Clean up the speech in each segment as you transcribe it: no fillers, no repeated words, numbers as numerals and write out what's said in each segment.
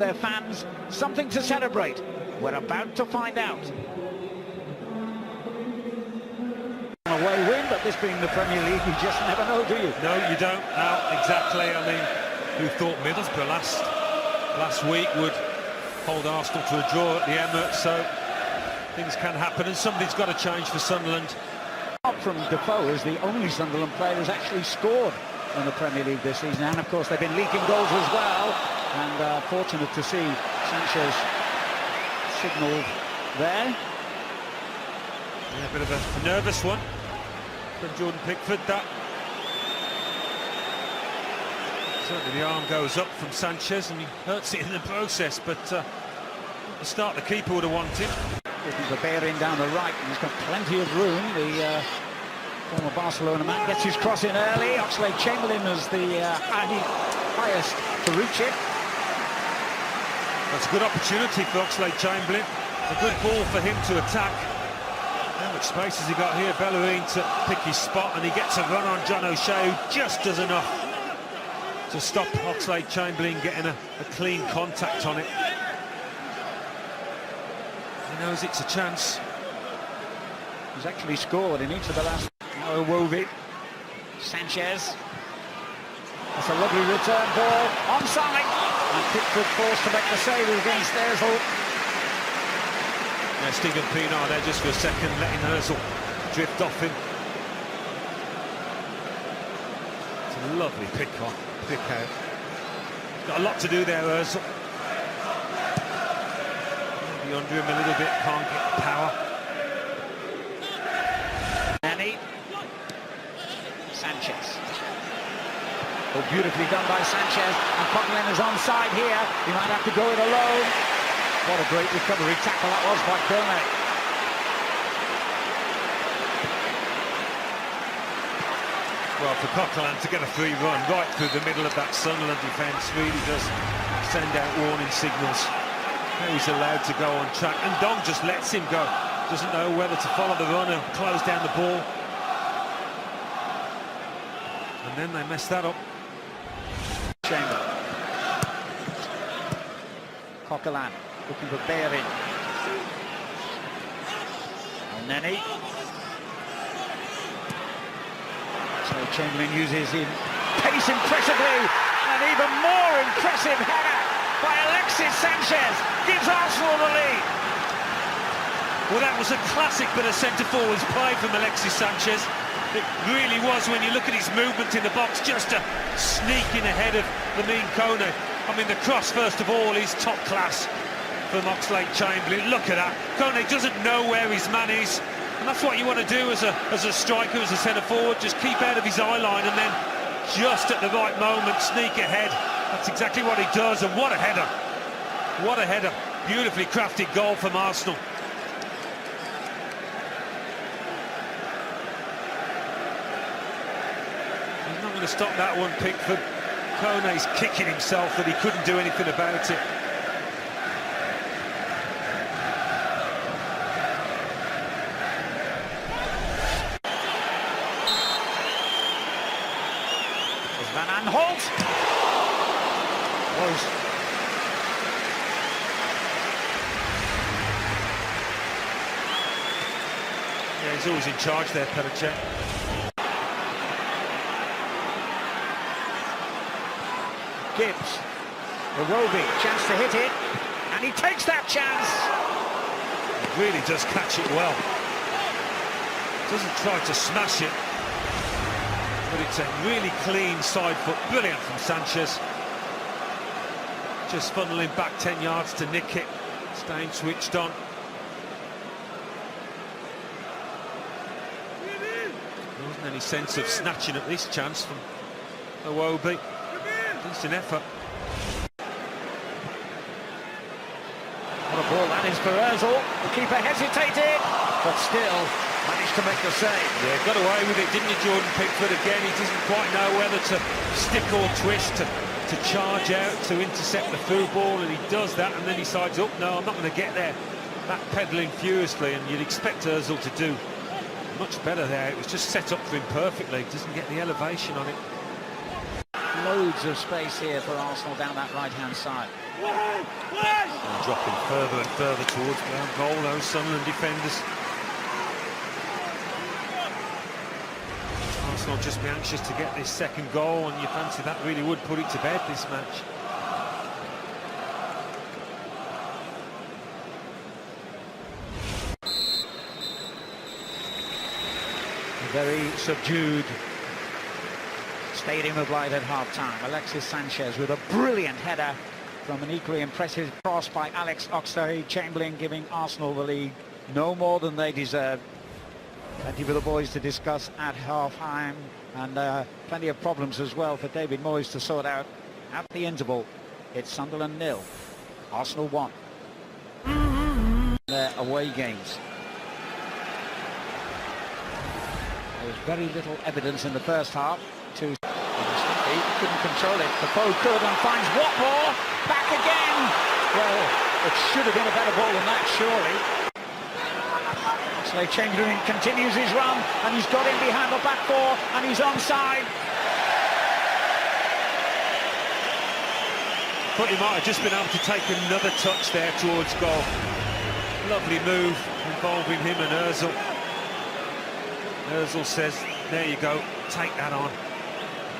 Their fans something to celebrate. We're about to find out. Away win, but this being the Premier League, you just never know, do you? No, you don't. No, exactly. I mean, who thought Middlesbrough last week would hold Arsenal to a draw at the Emirates? So things can happen, and something's got to change for Sunderland. From Defoe is the only Sunderland player who's actually scored in the Premier League this season, and of course they've been leaking goals as well. And fortunate to see Sanchez signalled there. Yeah, a bit of a nervous one from Jordan Pickford. That certainly the arm goes up from Sanchez and he hurts it in the process. But at the start, the keeper would have wanted him. Looking for Bellerin down the right, and he's got plenty of room. The former Barcelona man gets his cross in early. Oxlade-Chamberlain is the highest to reach it. That's a good opportunity for Oxlade-Chamberlain. A good ball for him to attack. How much space has he got here? Bellerin to pick his spot, and he gets a run on John O'Shea, who just does enough to stop Oxlade-Chamberlain getting a clean contact on it. He knows it's a chance. He's actually scored in each of the last. Now Iwobi. Sanchez. That's a lovely return ball. Onside. And Pickford forced to make the save against Ozil. Yeah, Stephen Pienaar there just for a second, letting Ozil drift off him. It's a lovely pick out. Got a lot to do there, Ozil. Maybe under him a little bit, can't get the power. Nani. Sanchez. Oh, beautifully done by Sanchez, and Coquelin is onside here. He might have to go it alone. What a great recovery tackle that was by Kone. Well, for Coquelin to get a free run right through the middle of that Sunderland defence really does send out warning signals. Now he's allowed to go on track, and Dong just lets him go. Doesn't know whether to follow the run and close down the ball. And then they mess that up. Chamber. Coquelin looking for Bellerin. Nani. So Chamberlain uses his pace impressively, and even more impressive header by Alexis Sanchez gives Arsenal the lead. Well, that was a classic bit of centre-forwards play from Alexis Sanchez. It really was, when you look at his movement in the box, just to sneak in ahead of Kone. I mean, the cross, first of all, is top class from Oxlade-Chamberlain. Look at that. Kone doesn't know where his man is, and that's what you want to do as a striker, as a centre-forward. Just keep out of his eye line, and then just at the right moment, sneak ahead. That's exactly what he does, and what a header. What a header. Beautifully crafted goal from Arsenal. He's not going to stop that one, Pickford. Kone's kicking himself that he couldn't do anything about it. There's Van Aanholt. Close. Yeah, he's always in charge there, Petr. Gibbs, Iwobi, chance to hit it, and he takes that chance. He really does catch it well. Doesn't try to smash it, but it's a really clean side foot. Brilliant from Sanchez. Just funneling back 10 yards to nick it, staying switched on. There wasn't any sense of snatching at this chance from Iwobi. Decent effort. What a ball that is for Ozil. The keeper hesitated, but still managed to make the save. Yeah, got away with it, didn't he, Jordan Pickford? Again, he doesn't quite know whether to stick or twist, to charge out, to intercept the through ball, and he does that, and then he decides, oh, no, I'm not going to get there. Backpedaling furiously, and you'd expect Ozil to do much better there. It was just set up for him perfectly. Doesn't get the elevation on it. Low loads of space here for Arsenal down that right-hand side. And dropping further and further towards ground goal, those Sunderland defenders. Arsenal just be anxious to get this second goal, and you fancy that really would put it to bed, this match. A very subdued Stadium of Light at half-time. Alexis Sanchez with a brilliant header from an equally impressive cross by Alex Oxlade-Chamberlain, giving Arsenal the lead no more than they deserve. Plenty for the boys to discuss at half-time, and plenty of problems as well for David Moyes to sort out at the interval. It's Sunderland 0, Arsenal 1. Their away games. There was very little evidence in the first half. He couldn't control it. Defoe could and finds Watmore. Back again. Well, it should have been a better ball than that, surely. Oxlade-Chamberlain continues his run, and he's got in behind the back four, and he's onside. But he might have just been able to take another touch there towards goal. Lovely move involving him and Ozil. Ozil says, there you go, take that on.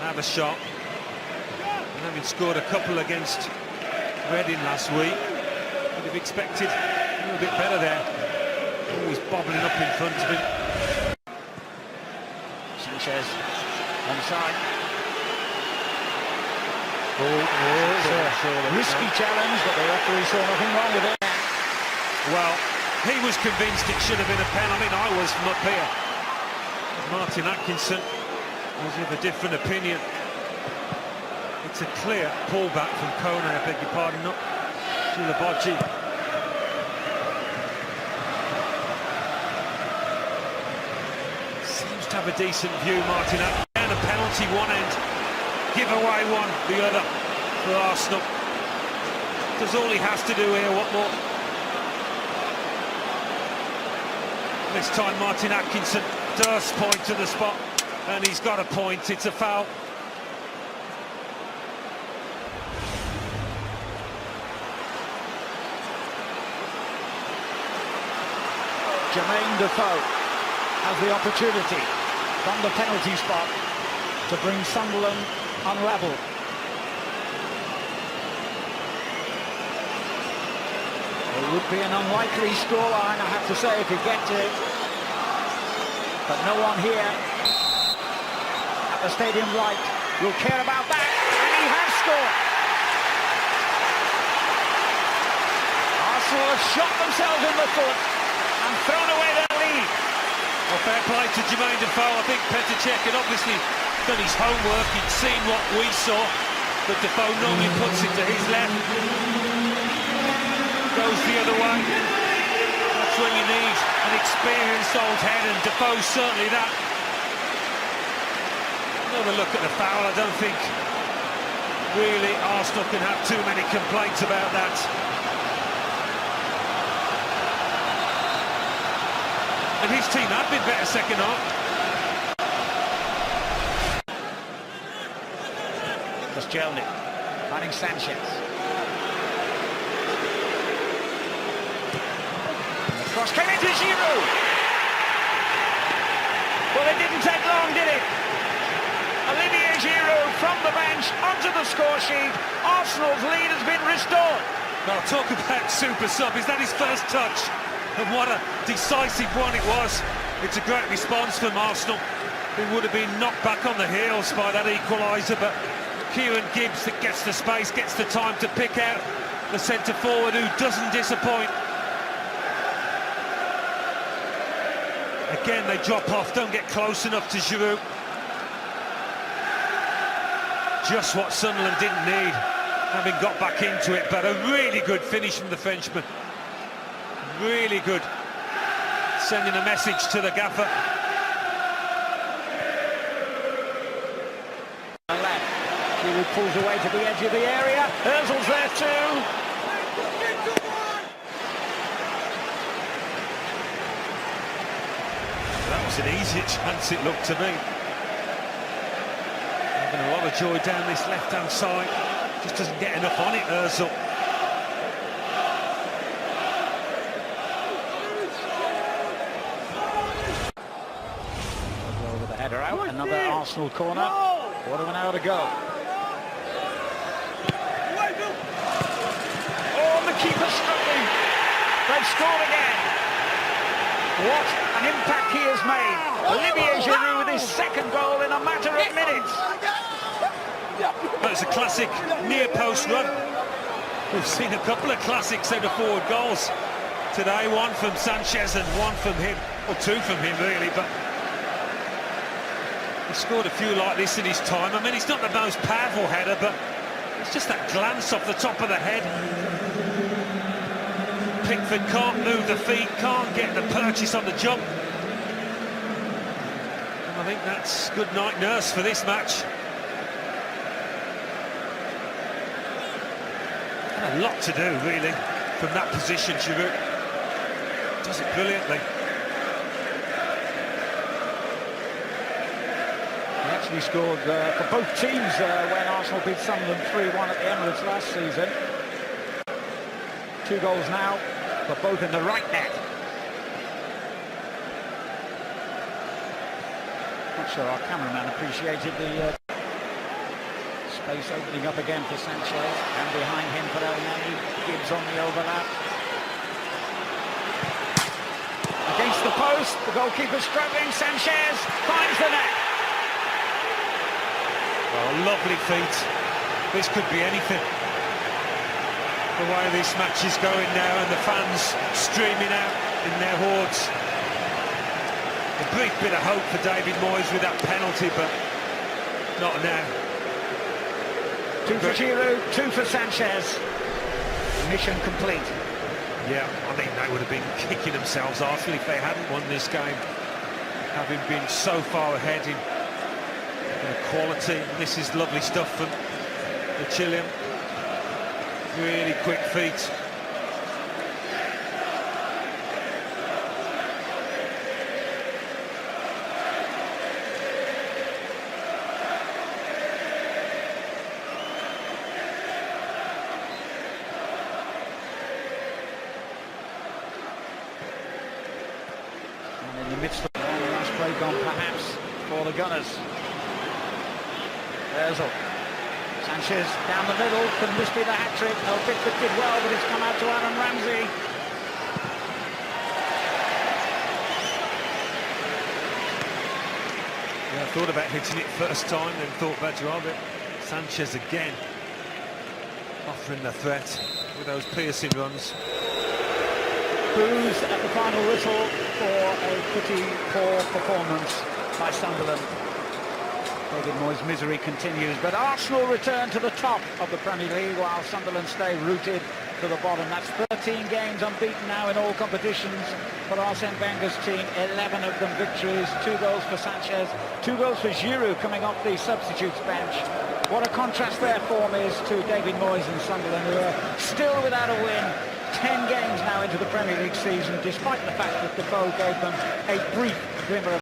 Have a shot. And having scored a couple against Reading last week, would have expected a little bit better there. Always bobbling up in front of him. Sanchez onside. Risky challenge, but the referee saw nothing wrong with it. Well, he was convinced it should have been a pen. I mean, I was from up here. Martin Atkinson was of a different opinion. It's a clear pullback from Kone, I beg your pardon, not Chilabocci. Seems to have a decent view, Martin Atkinson. And a penalty one end, give away one the other for Arsenal. Does all he has to do here, what more? This time Martin Atkinson does point to the spot, and he's got a point. It's a foul. Jermaine Defoe has the opportunity from the penalty spot to bring Sunderland unraveled. It would be an unlikely scoreline, I have to say, if you get to it. But no one here at the Stadium Light will care about that, and he has scored. Arsenal have shot themselves in the foot and thrown away their lead. Well, fair play to Jermaine Defoe. I think Petr Cech had obviously done his homework. He'd seen what we saw, but Defoe normally puts it to his left. Goes the other way. That's when you need an experienced old head, and Defoe's certainly that. Another look at the foul. I don't think really Arsenal can have too many complaints about that. And his team have been better second half. Just Jelny, finding Sanchez. And the cross came into Giroud. Well, it didn't take long, did it? Olivier Giroud from the bench onto the score sheet. Arsenal's lead has been restored. Now, talk about super sub. Is that his first touch? And what a decisive one it was. It's a great response from Arsenal, who would have been knocked back on the heels by that equaliser, but Kieran Gibbs that gets the space, gets the time to pick out the centre forward who doesn't disappoint. Again, they drop off, don't get close enough to Giroud. Just what Sunderland didn't need, having got back into it, but a really good finish from the Frenchman. Really good, sending a message to the gaffer. Left, Giroud pulls away to the edge of the area. Ozil's there too. That was an easier chance, it looked to me. Having a lot of of joy down this left-hand side. Just doesn't get enough on it, Ozil. With the header out, another Arsenal corner. What of an hour to go. Oh, and the keeper's struggling. They've scored again. What an impact he has made. Olivier Giroud with his second goal in a matter of minutes. That was a classic near-post run. We've seen a couple of classic centre-forward goals today, one from Sanchez and one from him, or two from him really, but he scored a few like this in his time. I mean, it's not the most powerful header, but it's just that glance off the top of the head. Pickford can't move the feet, can't get the purchase on the jump. And I think that's good night nurse for this match. And a lot to do, really, from that position. Giroud does it brilliantly. He actually scored for both teams when Arsenal beat Sunderland 3-1 at the Emirates last season. 2 goals now, but both in the right net. Not sure our cameraman appreciated the space opening up again for Sanchez, and behind him for El Neni. Gibbs on the overlap. Against the post, the goalkeeper struggling. Sanchez finds the net. Oh, lovely feat. This could be anything. The way this match is going now, and the fans streaming out in their hordes. A brief bit of hope for David Moyes with that penalty, but not now. 2 for Giroud, 2 for Sanchez. Mission complete. Yeah, I mean, they would have been kicking themselves, Arsenal, if they hadn't won this game, having been so far ahead in quality. This is lovely stuff from the Chilean. Really quick feet. And in the midst of the last break on, perhaps, for the Gunners. Ozil. Sanchez down the middle. Can this be the hat-trick? No, Pickford did well, but it's come out to Aaron Ramsey. Yeah, I thought about hitting it first time, then thought about Joao. Sanchez again, offering the threat with those piercing runs. Boos at the final whistle for a pretty poor performance by Sunderland. David Moyes' misery continues, but Arsenal return to the top of the Premier League while Sunderland stay rooted to the bottom. That's 13 games unbeaten now in all competitions for Arsene Wenger's team, 11 of them victories, 2 goals for Sanchez, 2 goals for Giroud coming off the substitutes bench. What a contrast their form is to David Moyes and Sunderland, who are still without a win, 10 games now into the Premier League season, despite the fact that Defoe gave them a brief glimmer of